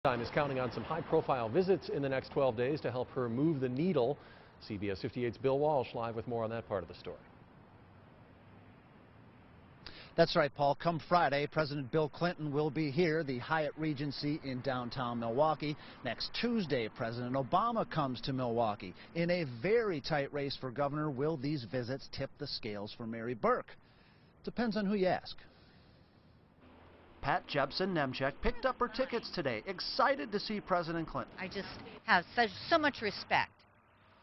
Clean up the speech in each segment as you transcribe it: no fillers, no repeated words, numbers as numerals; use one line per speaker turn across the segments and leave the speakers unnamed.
Time is counting on some high-profile visits in the next 12 days to help her move the needle. CBS 58's Bill Walsh live with more on that part of the story.
That's right, Paul. Come Friday, President Bill Clinton will be here, the Hyatt Regency in downtown Milwaukee. Next Tuesday, President Obama comes to Milwaukee. In a very tight race for governor, will these visits tip the scales for Mary Burke? Depends on who you ask. Pat Jepsen-Nemchek picked up her tickets today, excited to see President Clinton.
I just have so much respect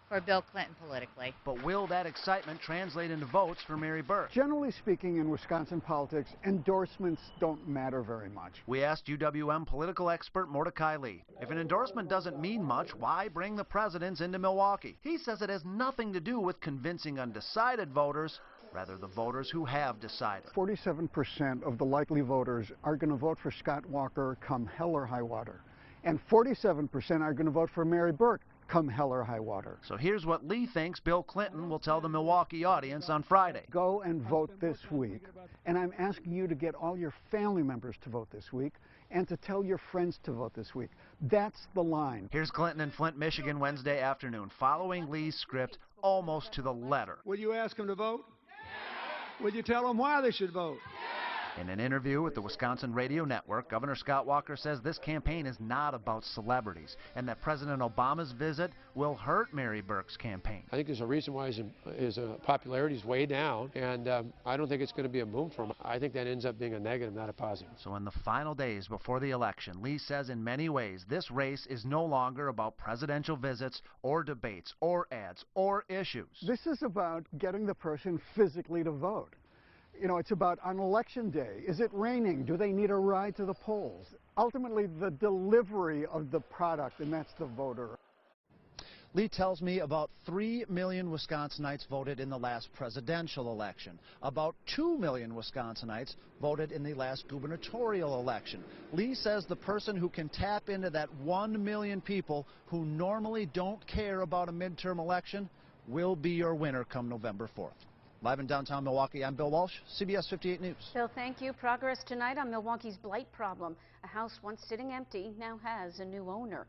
for Bill Clinton politically.
But will that excitement translate into votes for Mary Burke?
Generally speaking, in Wisconsin politics, endorsements don't matter very much.
We asked UWM political expert Mordecai Lee, if an endorsement doesn't mean much, why bring the presidents into Milwaukee? He says it has nothing to do with convincing undecided voters, rather the voters who have decided.
47% of the likely voters are going to vote for Scott Walker come hell or high water. And 47% are going to vote for Mary Burke come hell or high water.
So here's what Lee thinks Bill Clinton will tell the Milwaukee audience on Friday.
Go and vote this week. And I'm asking you to get all your family members to vote this week and to tell your friends to vote this week. That's the line.
Here's Clinton in Flint, Michigan, Wednesday afternoon, following Lee's script almost to the letter.
Will you ask them to vote? Will you tell them why they should vote?
In an interview with the Wisconsin Radio Network, Governor Scott Walker says this campaign is not about celebrities and that President Obama's visit will hurt Mary Burke's campaign.
I think there's a reason why his popularity is way down, and I don't think it's going to be a boom for him. I think that ends up being a negative, not a positive.
So in the final days before the election, Lee says in many ways this race is no longer about presidential visits or debates or ads or issues.
This is about getting the person physically to vote. You know, it's about on election day. Is it raining? Do they need a ride to the polls? Ultimately, the delivery of the product, and that's the voter.
Lee tells me about 3 million Wisconsinites voted in the last presidential election. About 2 million Wisconsinites voted in the last gubernatorial election. Lee says the person who can tap into that 1 million people who normally don't care about a midterm election will be your winner come November 4th. Live in downtown Milwaukee, I'm Bill Walsh, CBS 58 News.
Bill, thank you. Progress tonight on Milwaukee's blight problem. A house once sitting empty now has a new owner.